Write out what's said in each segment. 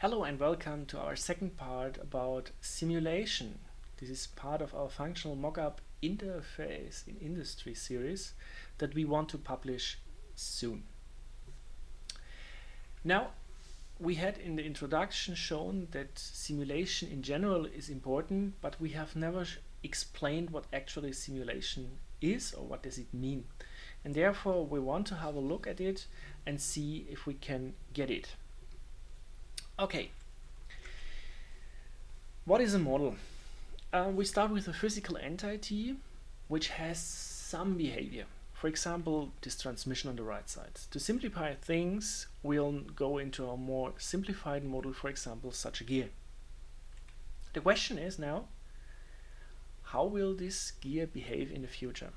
Hello and welcome to our second part about simulation. This is part of our functional mockup interface in industry series that we want to publish soon. Now, we had in the introduction shown that simulation in general is important, but we have never explained what actually simulation is or what does it mean. And therefore we want to have a look at it and see if we can get it. Okay, what is a model? We start with a physical entity which has some behavior. For example, this transmission on the right side. To simplify things, we'll go into a more simplified model, for example, such a gear. The question is now, how will this gear behave in the future?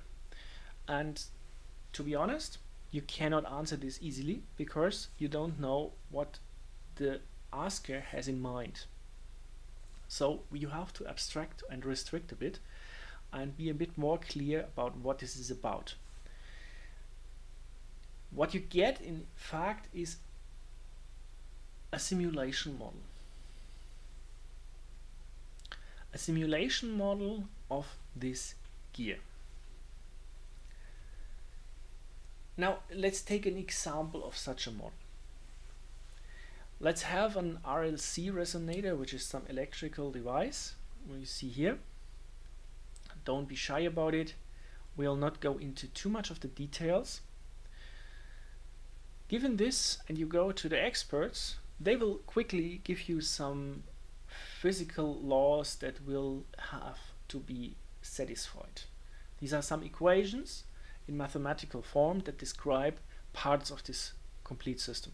And to be honest, you cannot answer this easily because you don't know what the asker has in mind. So you have to abstract and restrict a bit and be a bit more clear about what this is about. What you get in fact is a simulation model. A simulation model of this gear. Now let's take an example of such a model. Let's have an RLC resonator, which is some electrical device we see here. Don't be shy about it. We'll not go into too much of the details. Given this, and you go to the experts, they will quickly give you some physical laws that will have to be satisfied. These are some equations in mathematical form that describe parts of this complete system.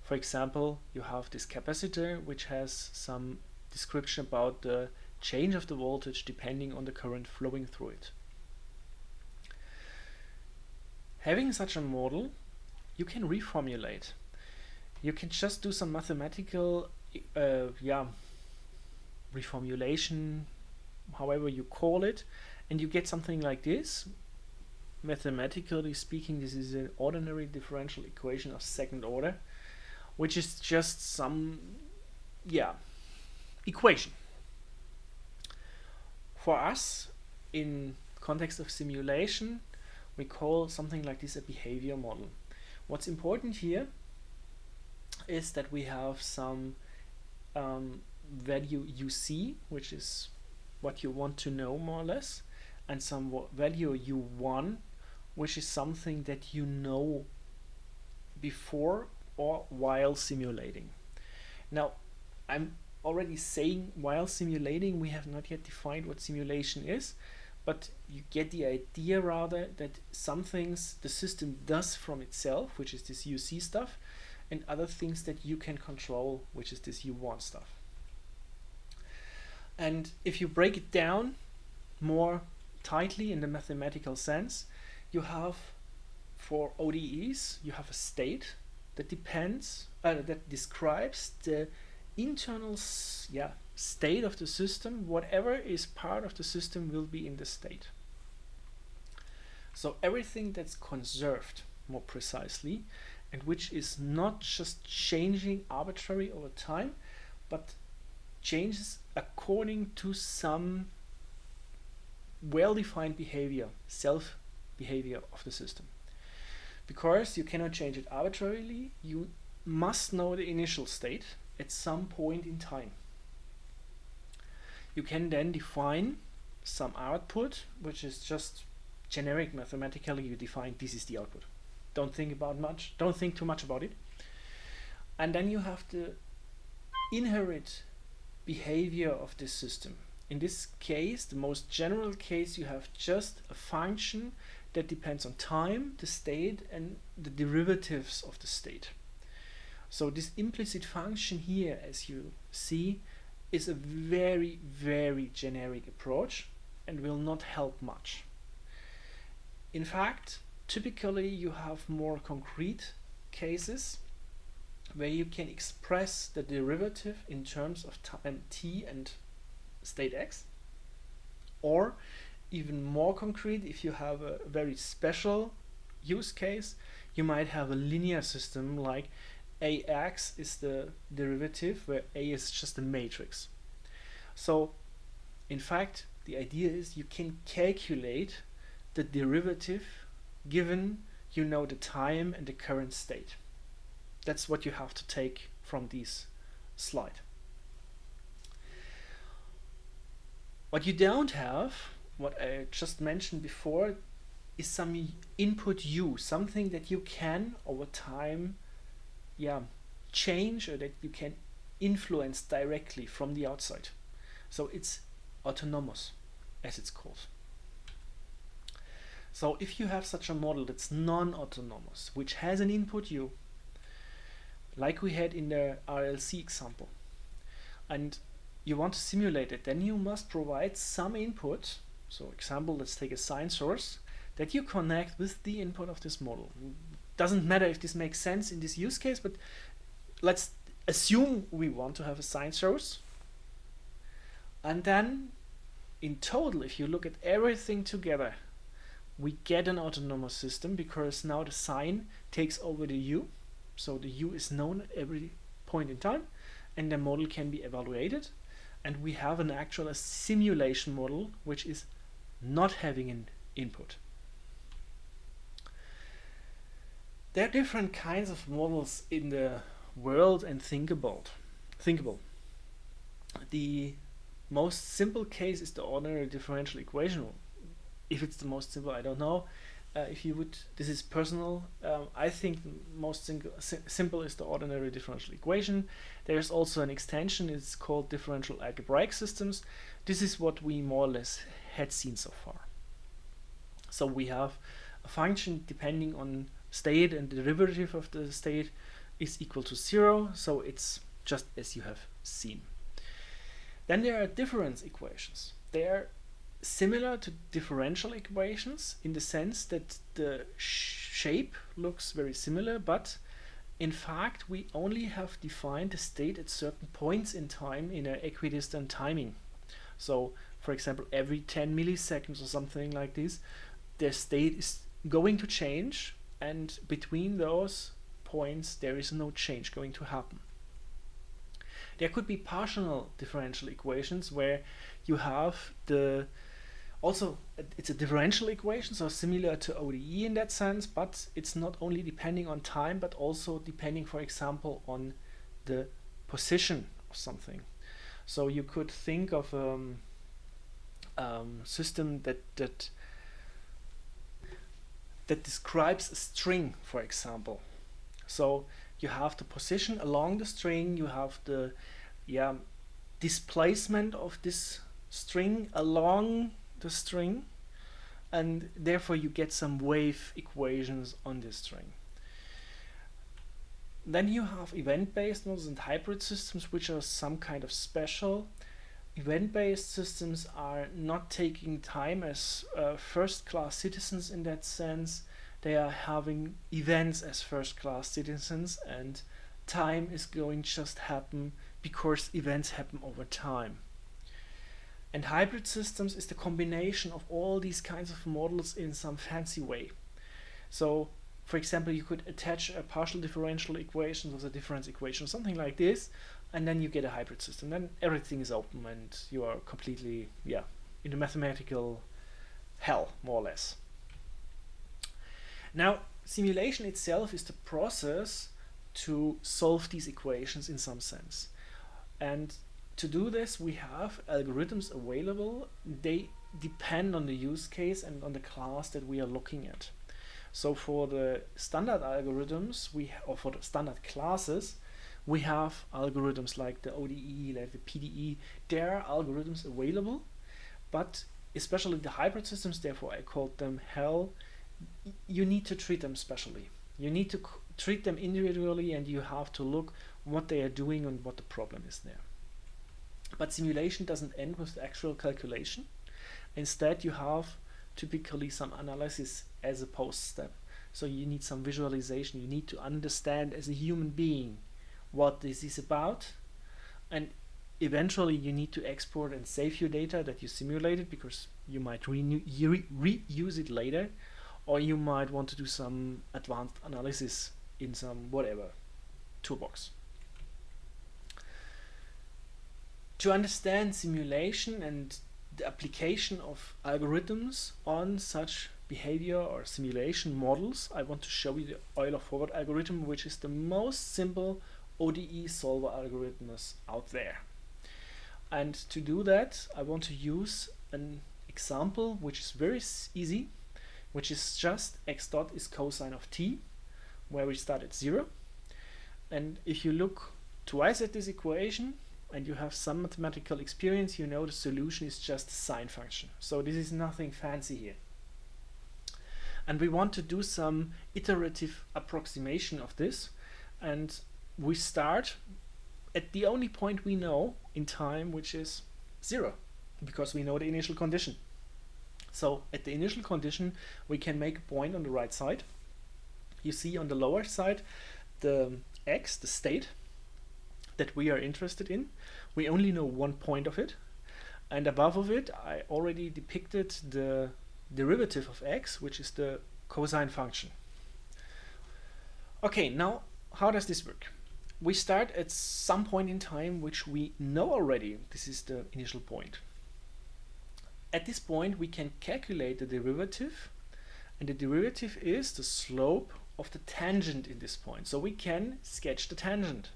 For example, you have this capacitor which has some description about the change of the voltage depending on the current flowing through it. Having such a model, you can reformulate. You can just do some mathematical reformulation, however you call it, and you get something like this. Mathematically speaking, this is an ordinary differential equation of second order, which is just some equation. For us, in context of simulation, we call something like this a behavior model. What's important here is that we have some value UC, which is what you want to know more or less, and some value U1, which is something that you know before or while simulating. Now, I'm already saying while simulating, we have not yet defined what simulation is, but you get the idea rather that some things the system does from itself, which is this UC stuff, and other things that you can control, which is this U1 stuff. And if you break it down more tightly in the mathematical sense, you have for ODEs, you have a state that that describes the internal state of the system. Whatever is part of the system will be in the state. So everything that's conserved more precisely and which is not just changing arbitrary over time, but changes according to some well-defined behavior, self-behavior of the system. Because you cannot change it arbitrarily, you must know the initial state at some point in time. You can then define some output, which is just generic mathematically. You define this is the output. Don't think too much about it. And then you have the inherent behavior of this system. In this case, the most general case, you have just a function that depends on time, the state, and the derivatives of the state. So this implicit function here, as you see, is a very, very generic approach and will not help much. In fact, typically you have more concrete cases where you can express the derivative in terms of time t and state x, or even more concrete, if you have a very special use case, you might have a linear system like AX is the derivative, where A is just a matrix. So in fact, the idea is you can calculate the derivative given you know the time and the current state. That's what you have to take from this slide. What you don't have, what I just mentioned before, is some input U, something that you can over time change, or that you can influence directly from the outside. So it's autonomous, as it's called. So if you have such a model that's non-autonomous, which has an input U, like we had in the RLC example, and you want to simulate it, then you must provide some input. So example, let's take a sine source that you connect with the input of this model. Doesn't matter if this makes sense in this use case, but let's assume we want to have a sine source. And then in total, if you look at everything together, we get an autonomous system, because now the sine takes over the U. So the U is known at every point in time, and the model can be evaluated. And we have an actual simulation model which is not having an input. There are different kinds of models in the world and thinkable. The most simple case is the ordinary differential equation. If it's the most simple, I don't know. If you would, this is personal. I think the most simple is the ordinary differential equation. There's also an extension. It's called differential algebraic systems. This is what we more or less had seen so far. So we have a function depending on state, and the derivative of the state is equal to 0. So it's just as you have seen. Then there are difference equations. They are similar to differential equations in the sense that the shape looks very similar, but in fact we only have defined the state at certain points in time in an equidistant timing. So for example, every 10 milliseconds or something like this, the state is going to change, and between those points there is no change going to happen. There could be partial differential equations where you have it's a differential equation, so similar to ODE in that sense, but it's not only depending on time, but also depending, for example, on the position of something. So you could think of a system that describes a string, for example. So you have the position along the string, you have the displacement of this string along the string, and therefore you get some wave equations on this string. Then you have event-based models and hybrid systems, which are some kind of special. Event-based systems are not taking time as first-class citizens in that sense. They are having events as first-class citizens, and time is going to just happen because events happen over time. And hybrid systems is the combination of all these kinds of models in some fancy way. So, for example, you could attach a partial differential equation with a difference equation, something like this, and then you get a hybrid system. Then everything is open, and you are completely, in a mathematical hell, more or less. Now, simulation itself is the process to solve these equations in some sense. And to do this, we have algorithms available. They depend on the use case and on the class that we are looking at. So for the standard algorithms, or for the standard classes, we have algorithms like the ODE, like the PDE. There are algorithms available, but especially the hybrid systems, therefore I called them hell, you need to treat them specially. You need to treat them individually, and you have to look what they are doing and what the problem is there. But simulation doesn't end with the actual calculation. Instead, you have typically some analysis as a post step. So you need some visualization. You need to understand as a human being what this is about, and eventually you need to export and save your data that you simulated, because you might reuse it later, or you might want to do some advanced analysis in some toolbox. To understand simulation and the application of algorithms on such behavior or simulation models, I want to show you the Euler-Forward algorithm, which is the most simple ODE solver algorithm out there. And to do that, I want to use an example which is very easy, which is just x dot is cosine of t, where we start at 0. And if you look twice at this equation, and you have some mathematical experience, you know the solution is just a sine function. So this is nothing fancy here. And we want to do some iterative approximation of this, and we start at the only point we know in time, which is 0, because we know the initial condition. So at the initial condition, we can make a point on the right side. You see on the lower side the x, the state that we are interested in. We only know one point of it, and above of it I already depicted the derivative of x, which is the cosine function. Okay, now how does this work? We start at some point in time which we know already. This is the initial point. At this point we can calculate the derivative, and the derivative is the slope of the tangent in this point. So we can sketch the tangent.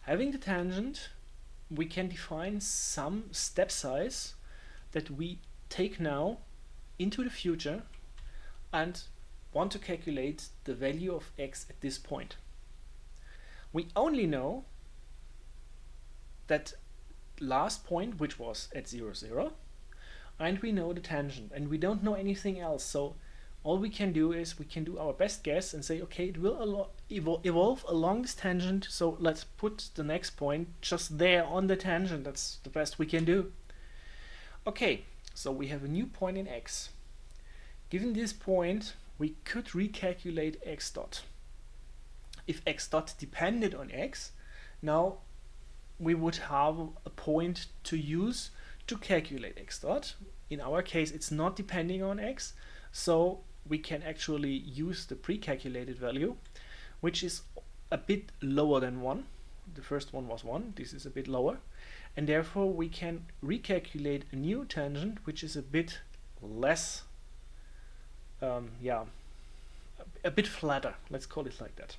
Having the tangent, we can define some step size that we take now into the future and want to calculate the value of x at this point. We only know that last point, which was at 0, 0, and we know the tangent, and we don't know anything else. So all we can do is we can do our best guess and say, okay, it will evolve along this tangent, so let's put the next point just there on the tangent. That's the best we can do. Okay, so we have a new point in x. Given this point, we could recalculate x dot. If x dot depended on x, now we would have a point to use to calculate x dot. In our case, it's not depending on x, so we can actually use the pre-calculated value, which is a bit lower than 1. The first one was 1, this is a bit lower, and therefore we can recalculate a new tangent which is a bit less, a bit flatter, let's call it like that.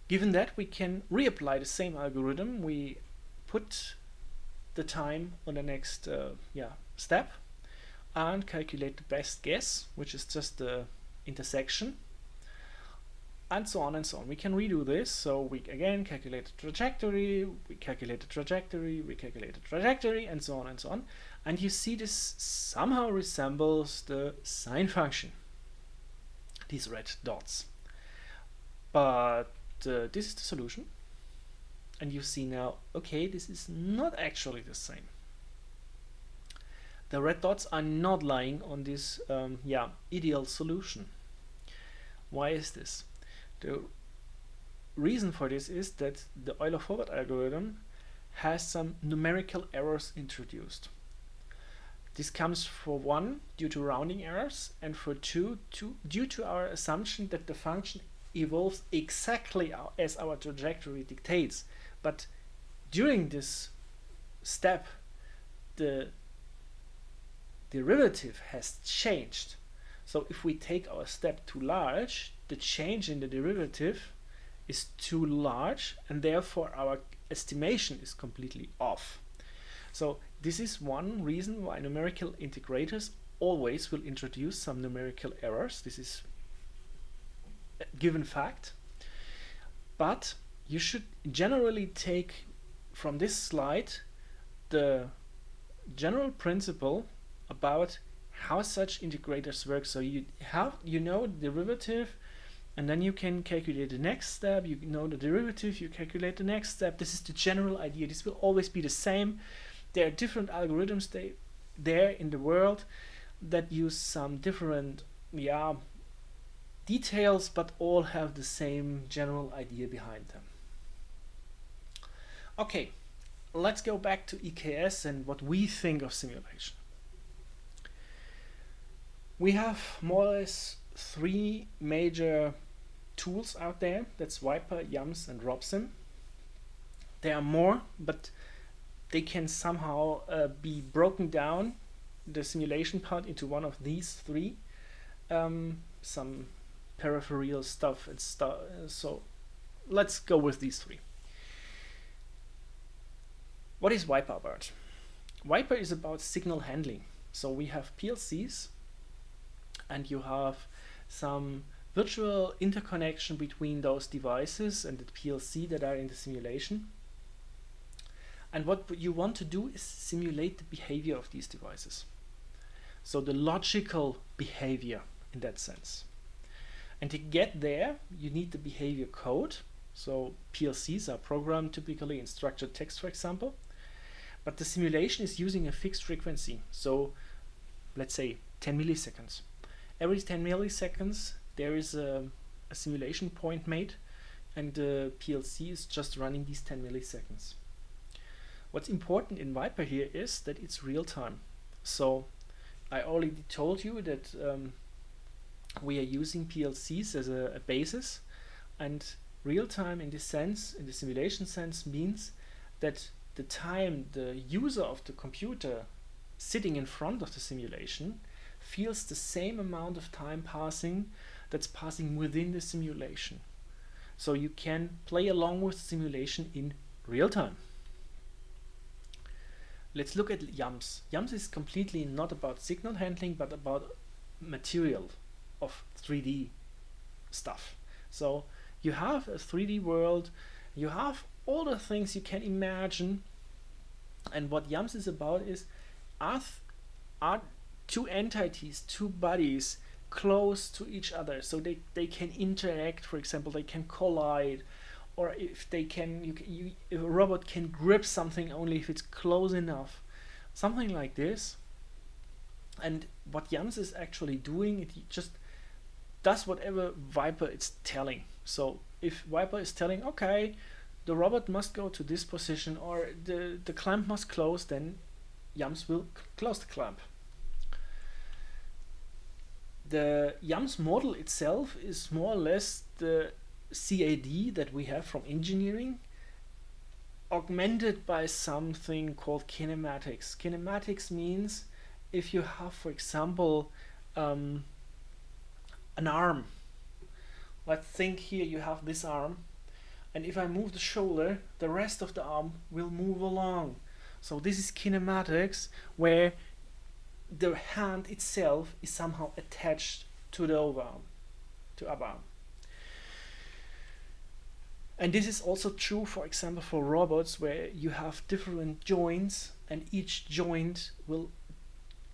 Given that, we can reapply the same algorithm. We put the time on the next step and calculate the best guess, which is just the intersection, and so on and so on. We can redo this, so we again calculate the trajectory, we calculate the trajectory, we calculate the trajectory, and so on and so on. And you see this somehow resembles the sine function, these red dots. But this is the solution, and you see now, okay, this is not actually the same. The red dots are not lying on this ideal solution. Why is this? The reason for this is that the Euler-Forward algorithm has some numerical errors introduced. This comes for 1 due to rounding errors, and for 2 due to our assumption that the function evolves exactly as our trajectory dictates. But during this step, the derivative has changed. So if we take our step too large, the change in the derivative is too large, and therefore our estimation is completely off. So this is one reason why numerical integrators always will introduce some numerical errors. This is a given fact. But you should generally take from this slide the general principle about how such integrators work. So you know the derivative, and then you can calculate the next step. You know the derivative, you calculate the next step. This is the general idea. This will always be the same. There are different algorithms there in the world that use some different details, but all have the same general idea behind them. Okay, let's go back to EKS and what we think of simulation. We have more or less 3 major tools out there. That's Viper, YAMS, and RobSim. There are more, but they can somehow be broken down, the simulation part, into one of these three. Some peripheral stuff and stuff. So let's go with these three. What is Viper about? Viper is about signal handling. So we have PLCs, and you have some virtual interconnection between those devices and the PLC that are in the simulation. And what you want to do is simulate the behavior of these devices. So the logical behavior in that sense. And to get there, you need the behavior code. So PLCs are programmed typically in structured text, for example. But the simulation is using a fixed frequency. So let's say 10 milliseconds. Every 10 milliseconds, there is a simulation point made, and the PLC is just running these 10 milliseconds. What's important in Viper here is that it's real time. So I already told you that we are using PLCs as a basis, and real time in this sense, in the simulation sense, means that the time the user of the computer sitting in front of the simulation feels the same amount of time passing that's passing within the simulation. So you can play along with the simulation in real time. Let's look at YAMS. YAMS is completely not about signal handling, but about material of 3D stuff. So you have a 3D world, you have all the things you can imagine, and what YAMS is about is are two entities, two bodies close to each other, so they can interact. For example, they can collide, or if they can, if a robot can grip something only if it's close enough, something like this. And what YAMS is actually doing, it just does whatever Viper is telling. So if Viper is telling, okay, the robot must go to this position, or the clamp must close, then YAMS will close the clamp. The YAMS model itself is more or less the CAD that we have from engineering, augmented by something called kinematics. Kinematics means if you have, for example, an arm. Let's think here you have this arm, and if I move the shoulder, the rest of the arm will move along. So this is kinematics, where the hand itself is somehow attached to the upper arm. And this is also true, for example, for robots, where you have different joints, and each joint will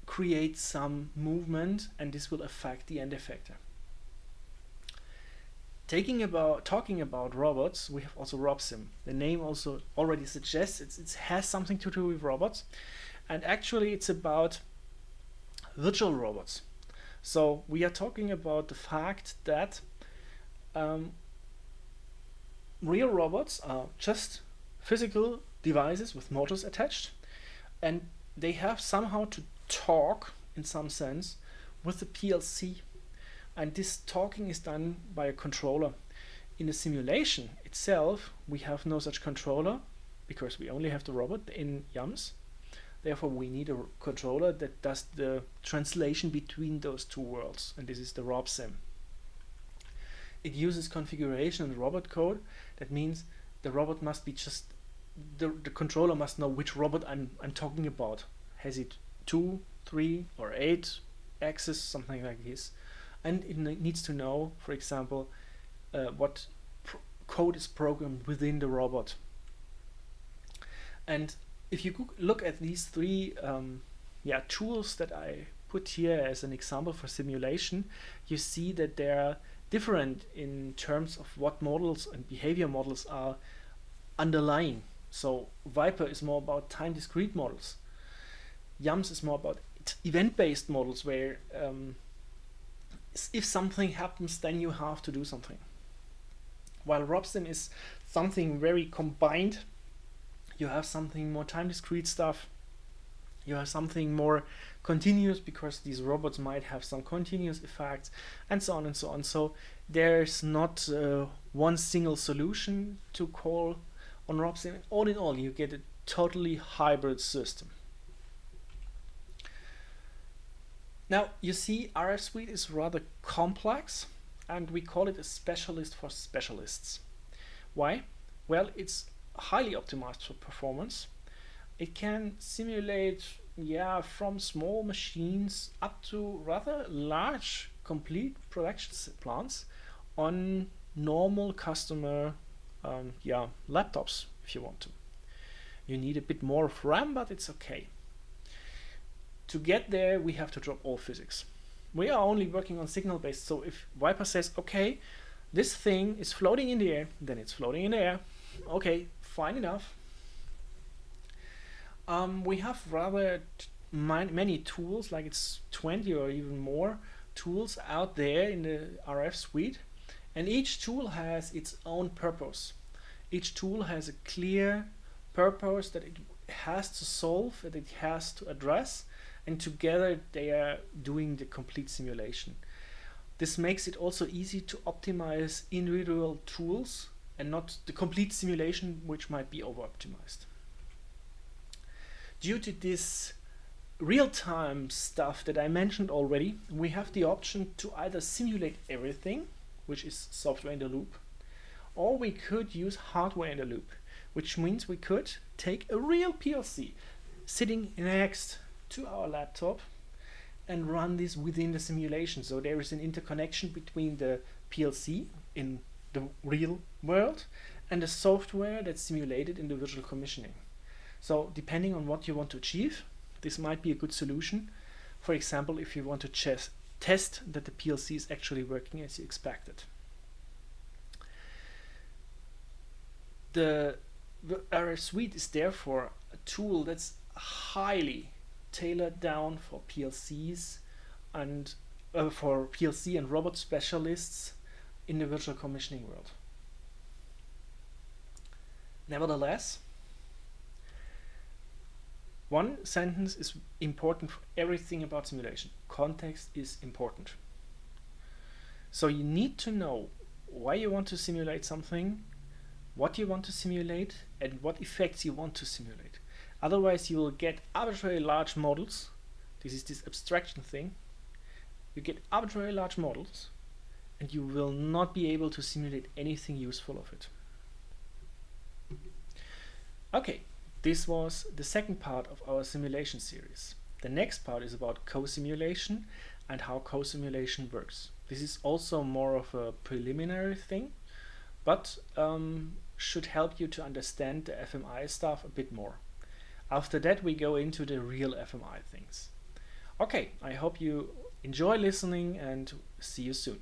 create some movement, and this will affect the end effector. Talking about robots, we have also RobSim. The name also already suggests it has something to do with robots, and actually it's about virtual robots. So we are talking about the fact that real robots are just physical devices with motors attached, and they have somehow to talk in some sense with the PLC, and this talking is done by a controller. In the simulation itself, we have no such controller because we only have the robot in YAMS. Therefore, we need a controller that does the translation between those two worlds, and this is the RobSim. It uses configuration and robot code. That means the robot must be just, the controller must know which robot I'm talking about. Has it 2, 3, or 8 axes, something like this. And it needs to know, for example, what code is programmed within the robot. And if you look at these three tools that I put here as an example for simulation, you see that they are different in terms of what models and behavior models are underlying. So Viper is more about time discrete models. YAMS is more about event-based models, where if something happens, then you have to do something. While RobSim is something very combined. You have something more time discrete stuff. You have something more continuous, because these robots might have some continuous effects, and so on and so on. So There's not one single solution to call on ROPS. All in all, you get a totally hybrid system. Now, you see, RF Suite is rather complex, and we call it a specialist for specialists. Why? Well, it's highly optimized for performance. It can simulate, from small machines up to rather large complete production plants on normal customer laptops if you want to. You need a bit more of RAM, but it's okay. To get there, we have to drop all physics. We are only working on signal based, so if Viper says, okay, this thing is floating in the air, then it's floating in the air. Okay, fine enough. We have rather many tools, like it's 20 or even more tools out there in the RF suite, and each tool has its own purpose. Each tool has a clear purpose that it has to solve, that it has to address, and together they are doing the complete simulation. This makes it also easy to optimize individual tools and not the complete simulation, which might be over-optimized. Due to this real-time stuff that I mentioned already, we have the option to either simulate everything, which is software in the loop, or we could use hardware in the loop, which means we could take a real PLC sitting next to our laptop and run this within the simulation. So there is an interconnection between the PLC in the real world and the software that's simulated in the virtual commissioning. So depending on what you want to achieve, this might be a good solution. For example, if you want to test that the PLC is actually working as you expected. The RF Suite is therefore a tool that's highly tailored down for PLCs and for PLC and robot specialists in the virtual commissioning world. Nevertheless, one sentence is important for everything about simulation. Context is important. So you need to know why you want to simulate something, what you want to simulate, and what effects you want to simulate. Otherwise, you will get arbitrary large models. This is this abstraction thing. You get arbitrary large models, and you will not be able to simulate anything useful of it. Okay, this was the second part of our simulation series. The next part is about co-simulation and how co-simulation works. This is also more of a preliminary thing, but should help you to understand the FMI stuff a bit more. After that, we go into the real FMI things. Okay, I hope you enjoy listening and see you soon.